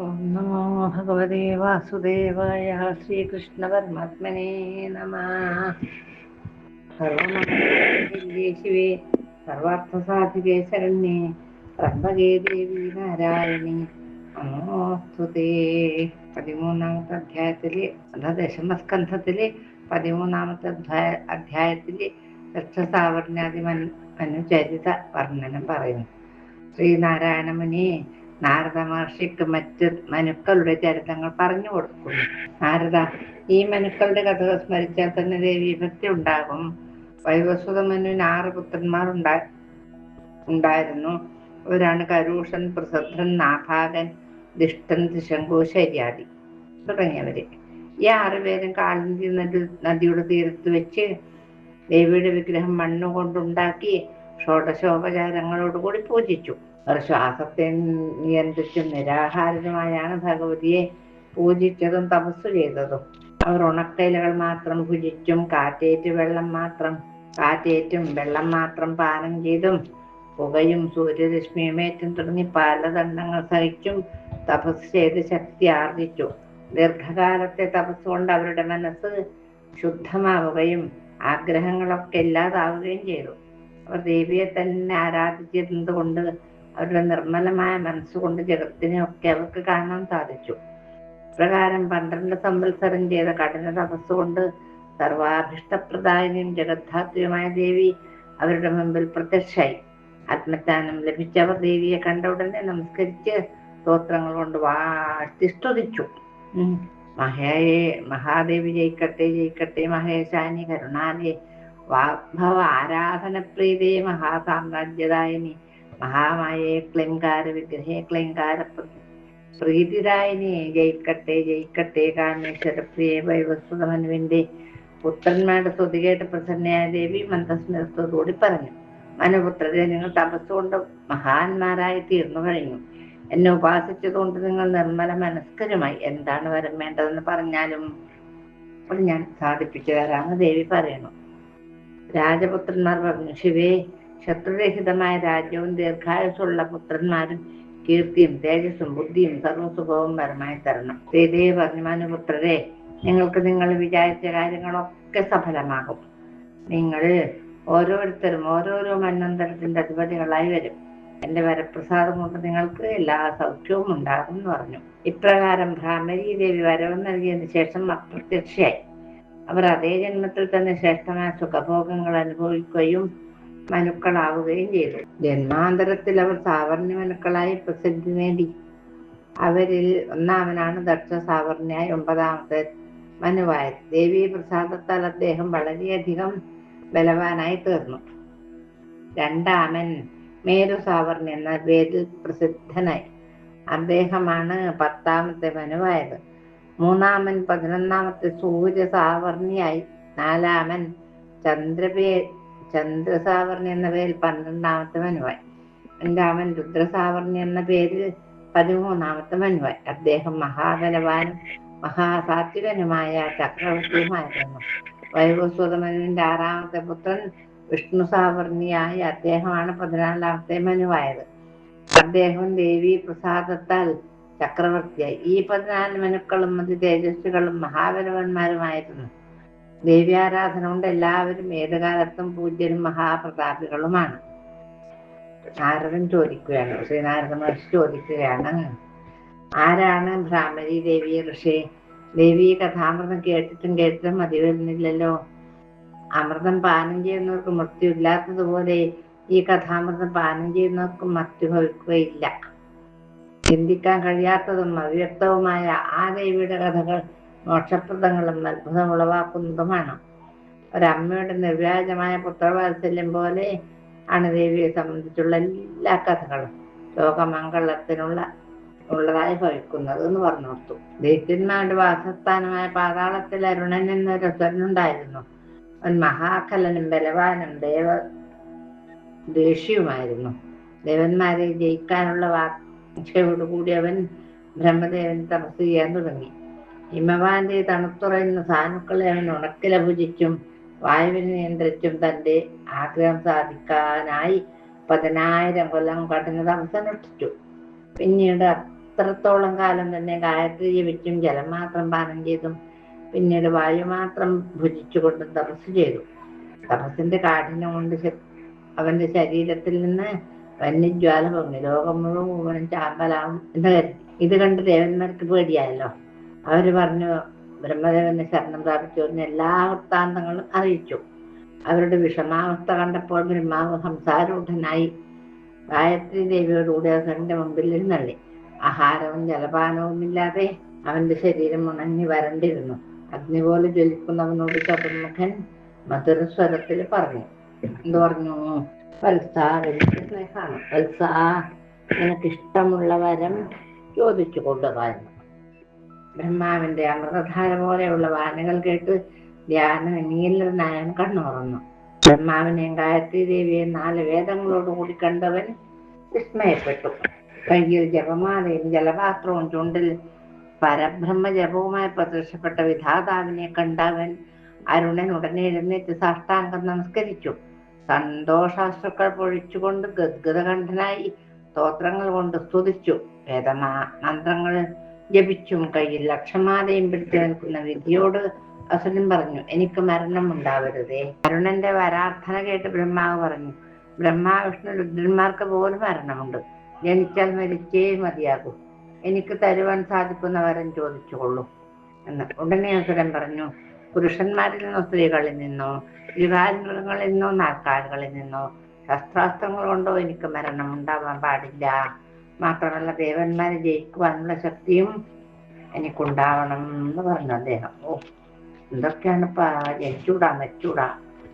ഓം നമോ ഭഗവതേ വാസുദേവായ ശ്രീകൃഷ്ണപരമാത്മനേ നമഃ. സർവമംഗളമംഗല്യേ ശിവേ സർവാർത്ഥസാധികേ ശരണ്യേ ത്രയംബകേ ദേവി നാരായണി നമോസ്തുതേ. 13ാമത്തെ അധ്യായത്തില് ദശമസ്കന്ധത്തില് 13ാമത്തെ അധ്യായത്തില് രക്ഷസാവർണ്യാദി മനുചരിത വർണ്ണനം പറയുന്നു. ശ്രീനാരായണ മുനി നാരദ മഹർഷിക്ക് മറ്റ് മനുക്കളുടെ ചരിത്രങ്ങൾ പറഞ്ഞു കൊടുക്കുന്നു. നാരദ, ഈ മനുക്കളുടെ കഥകൾ സ്മരിച്ചാൽ തന്നെ ദേവീഭക്തി ഉണ്ടാകും. വൈവസ്വത മനുവിന് 6 പുത്രന്മാർ ഉണ്ടായിരുന്നു. അവരാണ് കരൂഷൻ, പ്രസദ്ധൻ, നാഭാഗൻ, ദിഷ്ടൻ, ത്രിശങ്കു, ശര്യാദി തുടങ്ങിയവര്. ഈ 6 പേരും കാളിന്തി നദിയുടെ തീരത്ത് വെച്ച് ദേവിയുടെ വിഗ്രഹം മണ്ണുകൊണ്ടുണ്ടാക്കി ഷോഡശോപചാരങ്ങളോടുകൂടി പൂജിച്ചു. അവർ ശ്വാസത്തെ നിയന്ത്രിച്ചും നിരാഹാരമായാണ് ഭഗവതിയെ പൂജിച്ചതും തപസ്സു ചെയ്തതും. അവർ ഉണക്കയിലകൾ മാത്രം ഭുജിച്ചും കാറ്റേറ്റും വെള്ളം മാത്രം പാനം ചെയ്തും പുകയും സൂര്യരശ്മിയുമേറ്റും തുടങ്ങി പല ദണ്ഡങ്ങൾ സഹിച്ചും തപസ് ചെയ്ത് ശക്തി ആർജിച്ചു. ദീർഘകാലത്തെ തപസ് കൊണ്ട് അവരുടെ മനസ്സ് ശുദ്ധമാവുകയും ആഗ്രഹങ്ങളൊക്കെ ഇല്ലാതാവുകയും ചെയ്തു. അവർ ദേവിയെ തന്നെ ആരാധിച്ചിരുന്നത് കൊണ്ട് അവരുടെ നിർമ്മലമായ മനസ്സുകൊണ്ട് ജഗത്തിനെയൊക്കെ അവർക്ക് കാണാൻ സാധിച്ചു. പ്രകാരം 12 സംവത്സരം ചെയ്ത കഠിന തപസ്സുകൊണ്ട് സർവാഭിഷ്ടപ്രദായനിയും ജഗദ്ധാത്രിയുമായ ദേവി അവരുടെ മുമ്പിൽ പ്രത്യക്ഷയായി. ആത്മജ്ഞാനം ലഭിച്ചവർ ദേവിയെ കണ്ട ഉടനെ നമസ്കരിച്ച് സ്തോത്രങ്ങൾ കൊണ്ട് വാഴ്ത്തി സ്തുതിച്ചു. മഹാദേവി ജയിക്കട്ടെ, ജയിക്കട്ടെ, മഹേശാനി കരുണാലേ, വാഗ്ഭവ ആരാധന പ്രീതേ, മഹാസാമ്രാജ്യദായിനി, മഹാമായേ, ക്ലൈങ്കാര വിഗ്രഹേ, ക്ലൈങ്കാര പ്രീതിദായിനി, ജയിക്കട്ടെ, ജയിക്കട്ടെ, കാമേശ്വര പ്രിയ വൈവസ്വത മനുവിന്റെ പുത്രന്മാരുടെ സ്തുതി കേട്ട് പ്രസന്നയായ ദേവി മന്ദസ്മിതത്തോടുകൂടി പറഞ്ഞു: മനുപുത്രരെ, നിങ്ങൾ തപസ്സുകൊണ്ട് മഹാന്മാരായി തീർന്നു കഴിഞ്ഞു. എന്നെ ഉപാസിച്ചതുകൊണ്ട് നിങ്ങൾ നിർമ്മല മനസ്കരുമായി. എന്താണ് വരം വേണ്ടതെന്ന് പറഞ്ഞാലും അത് ഞാൻ സാധിപ്പിച്ചു തരാമെന്ന് ദേവി പറയുന്നു. രാജപുത്രന്മാർ പറഞ്ഞു: ശിവേ, ശത്രുരഹിതമായ രാജ്യവും ദീർഘായുസുള്ള പുത്രന്മാരും കീർത്തിയും തേജസ്സും ബുദ്ധിയും സർവസുഖവും പരമായി തരണം. ശ്രീദേവി പറഞ്ഞു: മനുപുത്രരെ, നിങ്ങൾക്ക് നിങ്ങൾ വിചാരിച്ച കാര്യങ്ങളൊക്കെ സഫലമാകും. നിങ്ങൾ ഓരോരുത്തരും ഓരോരോ മന്വന്തരത്തിന്റെ അധിപതികളായി വരും. എന്റെ വരപ്രസാദം കൊണ്ട് നിങ്ങൾക്ക് എല്ലാ സൗഖ്യവും ഉണ്ടാകും എന്ന് പറഞ്ഞു. ഇപ്രകാരം ഭ്രാമരീ ദേവി വരവ് നൽകിയതിനു ശേഷം അപ്രത്യക്ഷയായി. അവർ അതേ ജന്മത്തിൽ തന്നെ ശ്രേഷ്ഠമായ സുഖഭോഗങ്ങൾ അനുഭവിക്കുകയും മനുക്കളാവുകയും ചെയ്തു. ജന്മാന്തരത്തിൽ അവർ സാവർണ്യ മനുക്കളായി പ്രസിദ്ധി നേടി. അവരിൽ ഒന്നാമനാണ് ദക്ഷ സാവർണ്യായി 9ാമത്തെ മനുവായത്. ദേവീ പ്രസാദത്താൽ അദ്ദേഹം വളരെയധികം ബലവാനായി തീർന്നു. രണ്ടാമൻ മേരു സാവർണ്യ എന്ന പേരിൽ പ്രസിദ്ധനായി. അദ്ദേഹമാണ് 10ാമത്തെ മനുവായത്. മൂന്നാമൻ 11ാമത്തെ സൂര്യ സാവർണ്യായി. 4ാമൻ ചന്ദ്രസാവർണ്യ എന്ന പേരിൽ 12ാമത്തെ മനുവായി. 5ാമൻ രുദ്രസാവർണ്യ എന്ന പേരിൽ 13ാമത്തെ മനുവായി. അദ്ദേഹം മഹാബലവാനും മഹാസാത്വികനുമായ ചക്രവർത്തിയുമായിരുന്നു. വൈവസ്വത മനുവിന്റെ 6ാമത്തെ പുത്രൻ വിഷ്ണു സാവർണ്യായി. അദ്ദേഹമാണ് 14ാമത്തെ മനുവായത്. അദ്ദേഹം ദേവീ പ്രസാദത്താൽ ചക്രവർത്തിയായി. ഈ 14 മനുക്കളും അതി തേജസ്വികളും മഹാബലവന്മാരുമായിരുന്നു. ദേവ്യാരാധന കൊണ്ട് എല്ലാവരും ഏതുകാലത്തും പൂജ്യരും മഹാപ്രതാപികളുമാണ്. ശ്രീനാരദ മഹർഷി ചോദിക്കുകയാണ്: ആരാണ് ഭ്രാമരി ദേവി ഋഷി? ദേവി കഥാമൃതം കേട്ടിട്ടും മതി വരുന്നില്ലല്ലോ. അമൃതം പാനം ചെയ്യുന്നവർക്ക് മൃത്യു ഇല്ലാത്തതുപോലെ ഈ കഥാമൃതം പാനം ചെയ്യുന്നവർക്കും മൃത്യു ഭവിക്കുകയില്ല. ചിന്തിക്കാൻ കഴിയാത്തതും അവ്യക്തവുമായ ആ ദേവിയുടെ കഥകൾ മോക്ഷപ്രദങ്ങളും അത്ഭുതം ഉളവാക്കുന്നതുമാണ്. ഒരമ്മയുടെ നിർവ്യാജമായ പുത്രവാത്സല്യം പോലെ ആണ് ദേവിയെ സംബന്ധിച്ചുള്ള എല്ലാ കഥകളും ലോകമംഗളത്തിനുള്ളതായി ഭവിക്കുന്നത് എന്ന് പറഞ്ഞു കൊടുത്തു. ദൈത്യന്മാരുടെ വാസസ്ഥാനമായ പാതാളത്തിൽ അരുണൻ എന്നൊരു അസുരനുണ്ടായിരുന്നു. അവൻ മഹാകലനും ബലവാനും ദേഷ്യവുമായിരുന്നു. ദേവന്മാരെ ജയിക്കാനുള്ള വാഞ്ഛയോടുകൂടി അവൻ ബ്രഹ്മദേവൻ തപസ് ചെയ്യാൻ തുടങ്ങി. ഹിമവാന്റെ തണുത്തുറയുന്ന സാനുക്കളെ അവൻ ഉണക്കില ഭുജിച്ചും വായുവിനെ നിയന്ത്രിച്ചും തന്റെ ആഗ്രഹം സാധിക്കാനായി 10,000 കൊല്ലം കഠിന തപസ്സനുഷ്ഠിച്ചു. പിന്നീട് അത്രത്തോളം കാലം തന്നെ ഗായത്രി ജപിച്ചും ജലം മാത്രം പാനം ചെയ്തും പിന്നീട് വായു മാത്രം ഭുജിച്ചുകൊണ്ടും തപസ് ചെയ്തു. തപസ്സിന്റെ കാഠിന്യം കൊണ്ട് അവന്റെ ശരീരത്തിൽ നിന്ന് വന്യജ്വാല പൊങ്ങി. ലോകം മുഴുവനും ചാമ്പലാവും എന്ന് കരുതി. ഇത് കണ്ട് ദേവന്മാർക്ക് പേടിയായല്ലോ. അവര് പറഞ്ഞു ബ്രഹ്മദേവന്റെ ശരണം പ്രാപിച്ചവരിന് എല്ലാ വൃത്താന്തങ്ങളും അറിയിച്ചു. അവരുടെ വിഷമാവസ്ഥ കണ്ടപ്പോൾ ബ്രഹ്മാവ് ഹംസാരൂഢനായി ഗായത്രി ദേവിയോടുകൂടി അവന്റെ മുമ്പിൽ എഴുന്നള്ളി. ആഹാരവും ജലപാനവും ഇല്ലാതെ അവന്റെ ശരീരം ഉണങ്ങി വരണ്ടിരുന്നു. അഗ്നി പോലെ ജ്വലിക്കുന്നവനോട് ചതുർമുഖൻ മധുരസ്വരത്തിൽ പറഞ്ഞു. എന്തു പറഞ്ഞു? വത്സ, വലിയ സ്നേഹമാണ്. വത്സ, നിനക്കിഷ്ടമുള്ള വരം ചോദിച്ചു കൊണ്ടുവരുന്നു. ബ്രഹ്മാവിന്റെ അമൃതധാര പോലെയുള്ള വാണികൾ കേട്ട് ധ്യാനം നീലനായൻ കണ്ണുറന്നു. ബ്രഹ്മാവിനെയും ഗായത്രി ദേവിയെയും 4 വേദങ്ങളോടുകൂടി കണ്ടവൻ വിസ്മയപ്പെട്ടു. കയ്യിൽ ജപമാലയും ജലപാത്രവും ചുണ്ടിൽ പരബ്രഹ്മ ജപവുമായി പ്രത്യക്ഷപ്പെട്ട വിധാതാവിനെ കണ്ടവൻ അരുണൻ ഉടനെ എഴുന്നേറ്റ് സാഷ്ടാംഗം നമസ്കരിച്ചു. സന്തോഷാശ്രുക്കൾ പൊഴിച്ചുകൊണ്ട് ഗദ്ഗദകണ്ഠനായി സ്തോത്രങ്ങൾ കൊണ്ട് സ്തുതിച്ചു. വേദമന്ത്രങ്ങൾ ജപിച്ചും കയ്യിൽ ലക്ഷമാലയും പിടിച്ചു നിൽക്കുന്ന വിധിയോട് അസുരൻ പറഞ്ഞു, എനിക്ക് മരണം ഉണ്ടാവരുതേ. അരുണന്റെ വരാർത്ഥന കേട്ട് ബ്രഹ്മാവ് പറഞ്ഞു, ബ്രഹ്മാവിഷ്ണു രുദ്രന്മാർക്ക് പോലും മരണമുണ്ട്. ജനിച്ചാൽ മരിച്ചേ മതിയാകൂ. എനിക്ക് തരുവാൻ സാധിക്കുന്ന വരം ചോദിച്ചുകൊള്ളൂ എന്ന്. ഉടനെ അസുരൻ പറഞ്ഞു, പുരുഷന്മാരിൽ നിന്നോ സ്ത്രീകളിൽ നിന്നോ വികാരങ്ങളിൽ നിന്നോ നാൽക്കാലികളിൽ നിന്നോ ശസ്ത്രാസ്ത്രങ്ങൾ കൊണ്ടോ എനിക്ക് മരണം ഉണ്ടാവാൻ പാടില്ല. മാത്രമല്ല ദേവന്മാരെ ജയിക്കുവാനുള്ള ശക്തിയും എനിക്കുണ്ടാവണം എന്ന് പറഞ്ഞു അദ്ദേഹം. എന്തൊക്കെയാണ് ജനിച്ചൂടാ മരിച്ചൂടാ,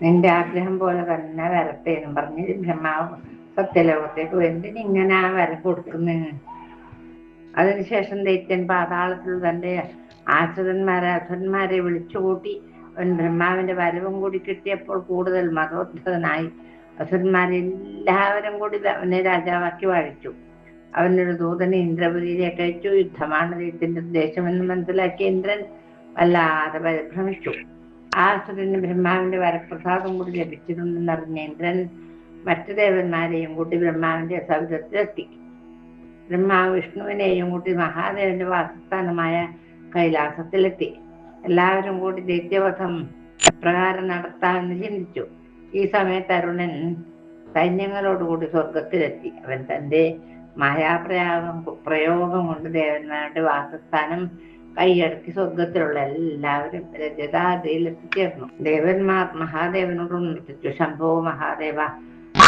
നിന്റെ ആഗ്രഹം പോലെ തന്നെ വരട്ടെ എന്നും പറഞ്ഞ് ബ്രഹ്മാവ് സത്യലോകത്തേക്ക് എന്തിനിങ്ങനെ ആ വരം കൊടുക്കുന്നു. അതിനുശേഷം ദൈത്യൻ പാതാളത്തിൽ തന്റെ അസുരന്മാരെ വിളിച്ചുകൂട്ടി. അവൻ ബ്രഹ്മാവിന്റെ വരവും കൂടി കിട്ടിയപ്പോൾ കൂടുതൽ മതോദ്ധതനായി. അസുരന്മാരെല്ലാവരും കൂടി അവനെ രാജാവാക്കി വാഴിച്ചു. അവനൊരു ദൂതനെ ഇന്ദ്രപുരിയിലേക്ക് അയച്ചു. യുദ്ധമാണ് ദൈത്യന്റെ ഉദ്ദേശമെന്ന് മനസ്സിലാക്കിയ ഇന്ദ്രൻ വല്ലാതെ പരിഭ്രമിച്ചു. ആ അസുരന് ബ്രഹ്മാവിന്റെ വരപ്രസാദം കൂടി ലഭിച്ചിട്ടുണ്ടെന്നറിഞ്ഞ ഇന്ദ്രൻ മറ്റു ദേവന്മാരെയും കൂട്ടി ബ്രഹ്മാവിന്റെ സവിധത്തിലെത്തി. ബ്രഹ്മാവ് വിഷ്ണുവിനെയും കൂട്ടി മഹാദേവന്റെ വാസസ്ഥാനമായ കൈലാസത്തിലെത്തി. എല്ലാവരും കൂടി ദൈത്യവധം പ്രകാരം നടത്താമെന്ന് ചിന്തിച്ചു. ഈ സമയത്ത് അരുണൻ സൈന്യങ്ങളോടുകൂടി സ്വർഗത്തിലെത്തി. അവൻ തന്റെ പ്രയോഗം കൊണ്ട് ദേവന്മാരുടെ വാസസ്ഥാനം കൈയടക്കി സ്വർഗത്തിലുള്ള എല്ലാവരും രജതാദിയിൽ എത്തിച്ചേർന്നു. ദേവന്മാർ മഹാദേവനോട് ഉണർത്തിച്ചു, ശംഭോ മഹാദേവ,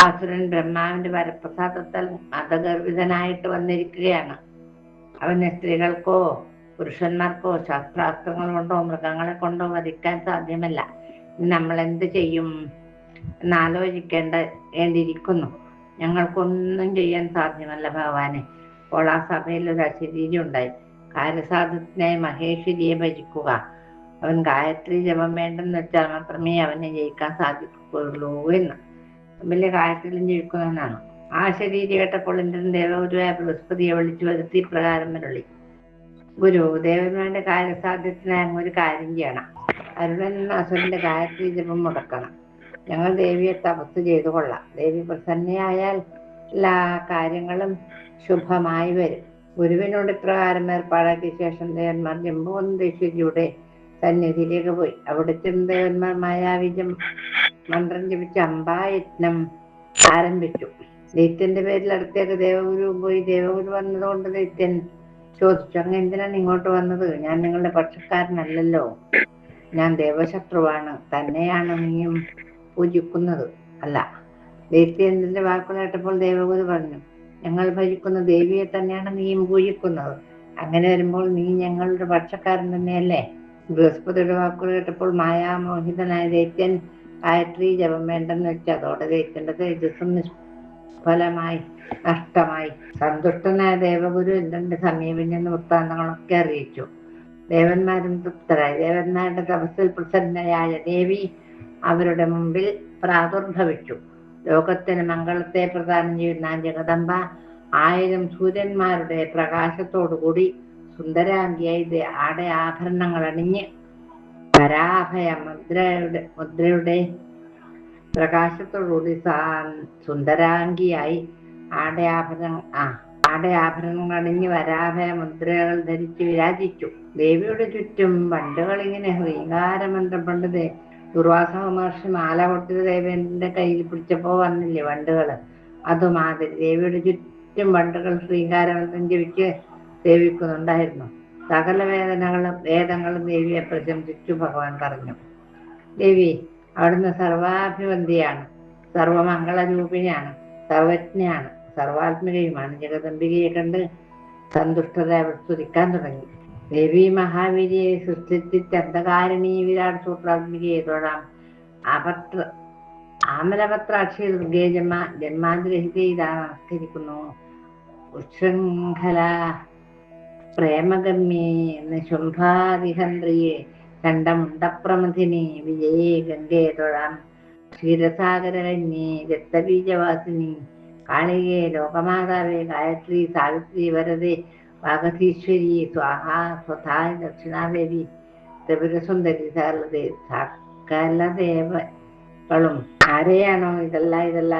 ആസുരൻ ബ്രഹ്മാവിന്റെ വരപ്രസാദത്താൽ മതഗർഭിതനായിട്ട് വന്നിരിക്കുകയാണ്. അവന് സ്ത്രീകൾക്കോ പുരുഷന്മാർക്കോ ശാസ്ത്രാസ്ത്രങ്ങൾ കൊണ്ടോ മൃഗങ്ങളെ കൊണ്ടോ വധിക്കാൻ സാധ്യമല്ല. നമ്മൾ എന്ത് ചെയ്യും വേണ്ടിയിരിക്കുന്നു. ഞങ്ങൾക്കൊന്നും ചെയ്യാൻ സാധ്യമല്ല ഭഗവാനെ. അപ്പോൾ ആ സഭയിൽ ഒരു അശരീരി ഉണ്ടായി. കാര്യസാധ്യത്തിനായി മഹേശ്വരിയെ ഭജിക്കുക. അവൻ ഗായത്രി ജപം വേണ്ടെന്ന് വെച്ചാൽ മാത്രമേ അവനെ ജയിക്കാൻ സാധിക്കുകയുള്ളൂ എന്ന്. വലിയ ഗായത്രിയിലും ജയിക്കുന്നവനാണ്. ആ ശരീരം കേട്ടപ്പോൾ ഇന്ദ്രൻ ദേവഗുരുവായ ബൃഹസ്പതിയെ വിളിച്ചു വരുത്തി പ്രകാരം വരളി. ഗുരു, ദേവന്മാരുടെ കാര്യസാധ്യത്തിനായി അങ്ങൊരു കാര്യം ചെയ്യണം. അരുണൻ അസുരന്റെ ഗായത്രി ജപം മുടക്കണം. ഞങ്ങൾ ദേവിയെ തപസ് ചെയ്തു കൊള്ളാം. ദേവി പ്രസന്നയായാൽ എല്ലാ കാര്യങ്ങളും ശുഭമായി വരും. ഗുരുവിനോട് ഇപ്രകാരം ഏർപ്പാടാക്കിയ ശേഷം ദേവന്മാർ ജംബുവന്തേശ്വരിയുടെ സന്നിധിയിലേക്ക് പോയി. അവിടെ ചെന്ന് ദേവന്മാർ മായാവിജം മന്ത്രം ജപിച്ച് അമ്പായജ്ഞം ആരംഭിച്ചു. ദൈത്യന്റെ പേരിൽ അടുത്തേക്ക് ദേവഗുരു പോയി. ദേവഗുരു വന്നതുകൊണ്ട് ദൈത്യൻ ചോദിച്ചു, അങ്ങ് എന്തിനാണ് ഇങ്ങോട്ട് വന്നത്? ഞാൻ നിങ്ങളുടെ പക്ഷക്കാരനല്ലല്ലോ. ഞാൻ ദേവശത്രുവാണ്. തന്നെയാണ് നീയും പൂജിക്കുന്നത് അല്ല. ദൈത്യന്റെ വാക്കുകൾ കേട്ടപ്പോൾ ദേവഗുരു പറഞ്ഞു, ഞങ്ങൾ ഭജിക്കുന്ന ദേവിയെ തന്നെയാണ് നീയും പൂജിക്കുന്നത്. അങ്ങനെ വരുമ്പോൾ നീ ഞങ്ങളുടെ പക്ഷക്കാരൻ തന്നെയല്ലേ? ബൃഹസ്പതിയുടെ വാക്കുകൾ കേട്ടപ്പോൾ മായാമോഹിതനായ ദൈത്യൻ ഗായത്രി ജപം വേണ്ടെന്ന് വെച്ച് അതോടെ ദൈത്യന്റെ തേജസ്സും നിഷ്ഫലമായി നഷ്ടമായി. സന്തുഷ്ടനായ ദേവഗുരു ഇന്ദ്രന്റെ സമീപം വൃത്താന്തങ്ങളൊക്കെ അറിയിച്ചു. ദേവന്മാരും തൃപ്തരായി. ദേവന്മാരുടെ തപസ്സിൽ പ്രസന്നയായ ദേവി അവരുടെ മുമ്പിൽ പ്രാദുർഭവിച്ചു. ലോകത്തിന് മംഗളത്തെ പ്രദാനം ചെയ്യുന്ന ജഗദംബ 1000 സൂര്യന്മാരുടെ പ്രകാശത്തോടുകൂടി സുന്ദരാംഗിയായി ആഭരണങ്ങൾ അണിഞ്ഞ് പരാഭയ മുദ്രയുടെ പ്രകാശത്തോടുകൂടി സുന്ദരാംഗിയായി ആടയാഭരണങ്ങൾ അണിഞ്ഞ് വരാഭയ മുദ്രകൾ ധരിച്ച് വിരാജിച്ചു. ദേവിയുടെ ചുറ്റും വണ്ടുകൾ ഇങ്ങനെ ശ്രീകാരമന്ത്രം പണ്ട് ദുർവാസ മഹർഷി മാല കൊട്ടിയത് ദേവേന്ദ്രന്റെ കയ്യിൽ പിടിച്ചപ്പോ വന്നില്ലേ വണ്ടുകള്, അതുമാതിരി ദേവിയുടെ ചുറ്റും വണ്ടുകൾ ശ്രീകാരമന്ത്രം ജപിച്ച് സേവിക്കുന്നുണ്ടായിരുന്നു. സകല വേദങ്ങളും ദേവിയെ പ്രശംസിച്ചു. ഭഗവാൻ പറഞ്ഞു, ദേവി അവിടുന്ന് സർവാഭിവന്തിയാണ്, സർവമംഗളരൂപിണിയാണ്, സർവജ്ഞയാണ്, സർവാത്മികയുമാണ്. ജഗദംബികയെ കണ്ട് സന്തുഷ്ടത സ്തുതിക്കാൻ തുടങ്ങി. ദേവി മഹാവീരിയെ സൃഷ്ടിച്ച് അന്ധകാരിണി വിരാട് സൂത്രാത്മികയെ തൊഴാം. ആമലപത്രാക്ഷി ദുർഗേ ജന്മാതിരഹിതയെ ഇതാ നമസ്കരിക്കുന്നു. ഉശൃംഖല പ്രേമഗമ്യേ ശുംഭാതിഹന്ത്രിയെ കണ്ടമുണ്ടപ്രമഥിനി വിജയേ ഗംഗേ തൊഴാം. ക്ഷീരസാഗരകന്യേ രക്തബീജവാസിനി കാളികേ ലോകമാതാവേ ഗായത്രി സാവിത്രി വരദേ വാഗധീശ്വരി സ്വാഹ സ്വധാ ദക്ഷിണാദേവി ത്രിപുരസുന്ദരി സകല ദേവകളും ആരെയാണോ ഇതല്ല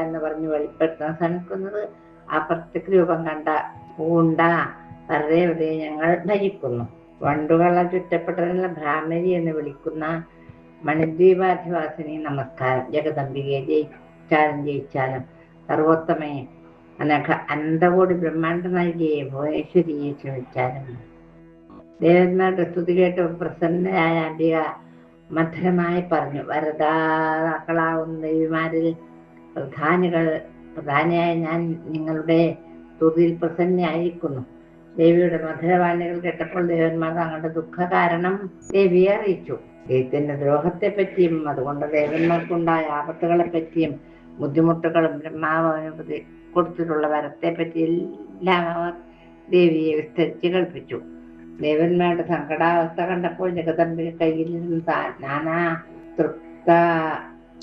എന്ന് പറഞ്ഞ് വെളിപ്പെടുത്താൻ ശ്രമിക്കുന്നത് ആ പ്രത്യേക രൂപം പൂണ്ട പരദേവതയെ ഞങ്ങൾ ഭജിക്കുന്നു. വണ്ടുകളെ ചുറ്റപ്പെട്ടതിനുള്ള ഭ്രാമരി എന്ന് വിളിക്കുന്ന മണിദ്വീപാധിവാസിനി നമസ്കാരം. ജഗദംബികയെ ജയിച്ചാലും സർവോത്തമയെ അനന്തകോടി ബ്രഹ്മാണ്ട നൽകിയെ ഭുവനേശ്വരിയെ ക്ഷമിച്ചാലും. ദേവന്മാരുടെ സ്തുതി കേട്ട് പ്രസന്നയായ അംബിക മധുരമായി പറഞ്ഞു, വരദാക്കളാവുന്ന ദേവിമാരിൽ പ്രധാനിയായ ഞാൻ നിങ്ങളുടെ സ്തുതിയിൽ പ്രസന്നയായിരിക്കുന്നു. ദേവിയുടെ മധുരവാണികൾ കേട്ടപ്പോൾ ദേവന്മാർ തങ്ങളുടെ ദുഃഖ കാരണം ദേവിയെ അറിയിച്ചു. ദൈത്യന്റെ ദ്രോഹത്തെ പറ്റിയും അതുകൊണ്ട് ദേവന്മാർക്കുണ്ടായ ആപത്തുകളെ പറ്റിയും ബുദ്ധിമുട്ടുകളും ബ്രഹ്മാവ് കൊടുത്തിട്ടുള്ള വരത്തെ പറ്റി എല്ലാം അവർ ദേവിയെ വിസ്തരിച്ച് കൽപ്പിച്ചു. ദേവന്മാരുടെ സങ്കടാവസ്ഥ കണ്ടപ്പോൾ ജഗദംബിക കയ്യിൽ നിന്ന്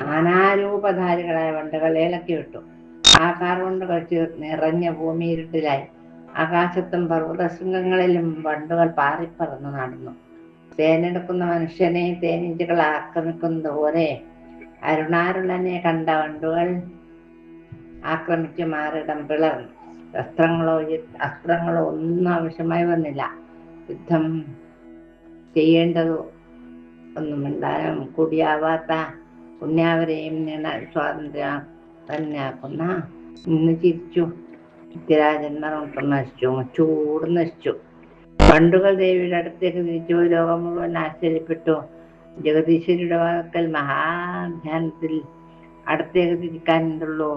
നാനാരൂപധാരികളായ വണ്ടുകളെ ഇളക്കി വിട്ടു. ആകാർ കൊണ്ട് കഴിച്ച് നിറഞ്ഞ ഭൂമി ഇരുട്ടിലായി. ആകാശത്തും പർവ്വതശൃംഗങ്ങളിലും വണ്ടുകൾ പാറിപ്പറന്നു നടന്നു. തേനെടുക്കുന്ന മനുഷ്യനെ തേനീച്ചകൾ ആക്രമിക്കുന്നത് പോലെ അരുണാരുളനെ കണ്ട വണ്ടുകൾ ആക്രമിച്ച് മാറിടം പിളർന്നു. അസ്ത്രങ്ങളോ ഒന്നും ആവശ്യമായി വന്നില്ല. യുദ്ധം ചെയ്യേണ്ടതോ ഒന്നുമിണ്ടാനും കൂടിയാവാത്ത പുണ്യാവരെയും സ്വാതന്ത്ര്യം തന്നെയാക്കുന്ന ഇന്ന് ചിരിച്ചു. നിത്യരാജന്മാർ നശിച്ചു, ചൂട് നശിച്ചു. വണ്ടുകൾ ദേവിയുടെ അടുത്തേക്ക് തിരിച്ചു. ലോകം മുഴുവൻ ആശ്ചര്യപ്പെട്ടു. ജഗദീശ്വരിയുടെ വാക്കൽ മഹാധ്യാനത്തിൽ അടുത്തേക്ക് തിരിക്കാനുള്ളൂ.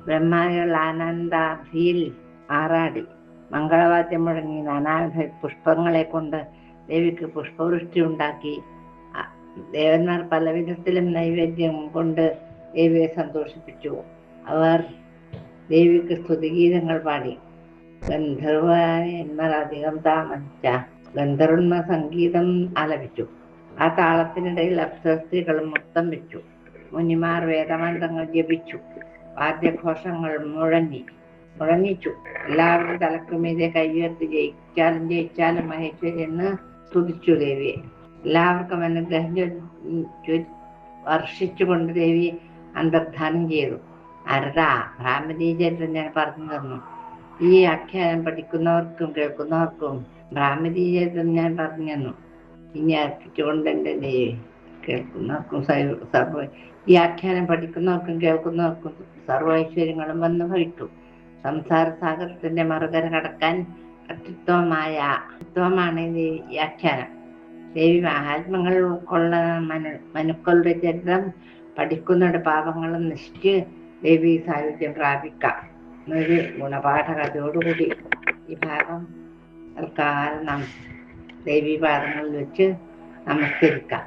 ബ്രഹ്മാദികൾ ആനന്ദാഭിയിൽ ആറാടി. മംഗളവാദ്യം മുഴങ്ങി. നാനാവിധ പുഷ്പങ്ങളെ കൊണ്ട് ദേവിക്ക് പുഷ്പവൃഷ്ടി ഉണ്ടാക്കി. ദേവന്മാർ പല വിധത്തിലും നൈവേദ്യം കൊണ്ട് ദേവിയെ സന്തോഷിപ്പിച്ചു. അവർ ദേവിക്ക് സ്തുതിഗീതങ്ങൾ പാടി. ഗന്ധർവന്മാർ അധികം താമസിച്ച ഗന്ധർവന്മാർ സംഗീതം ആലപിച്ചു. ആ താളത്തിനിടയിൽ അപ്സരസ്ത്രീകളും മുത്തം വെച്ചു. മുനിമാർ വേദമന്ത്രങ്ങൾ ജപിച്ചു. വാദ്യഘോഷങ്ങൾ മുഴങ്ങിച്ചു. എല്ലാവരും തലക്കുമീതെ കൈയുയർത്തി ജയിച്ചാലും മഹേശ്വരി എന്ന് സ്തുതിച്ചു ദേവിയെ. എല്ലാവർക്കും അനുഗ്രഹം വർഷിച്ചുകൊണ്ട് ദേവി അന്തർധാനം ചെയ്തു. ഭ്രാമരീ ചരിത്രം ഞാൻ പറഞ്ഞു തന്നു. ഈ ആഖ്യാനം പഠിക്കുന്നവർക്കും കേൾക്കുന്നവർക്കും ഭ്രാമരീ ചരിത്രം ഞാൻ പറഞ്ഞു തന്നു. ഇനി അർപ്പിച്ചുകൊണ്ട് എൻ്റെ ദേവി കേൾക്കുന്നവർക്കും ഈ ആഖ്യാനം പഠിക്കുന്നവർക്കും കേൾക്കുന്നവർക്കും സർവൈശ്വര്യങ്ങളും വന്നു ഭവിക്കും. സംസാര സാഗരത്തിന്റെ മറുകര കടക്കാൻ അത്യുത്തമമാണ് ഈ ആഖ്യാനം. ദേവി മഹാത്മങ്ങൾ ഉൾക്കൊള്ള മനുക്കളുടെ ചരിത്രം പഠിക്കുന്നവരുടെ പാപങ്ങളും നശിച്ച് ദേവി സായുജ്യം പ്രാപിക്കാം എന്നൊരു ഗുണപാഠകതയോടുകൂടി ഈ ഭാഗം തൽക്കാലം ദേവീ പാദങ്ങളിൽ വെച്ച് നമസ്കരിക്കാം.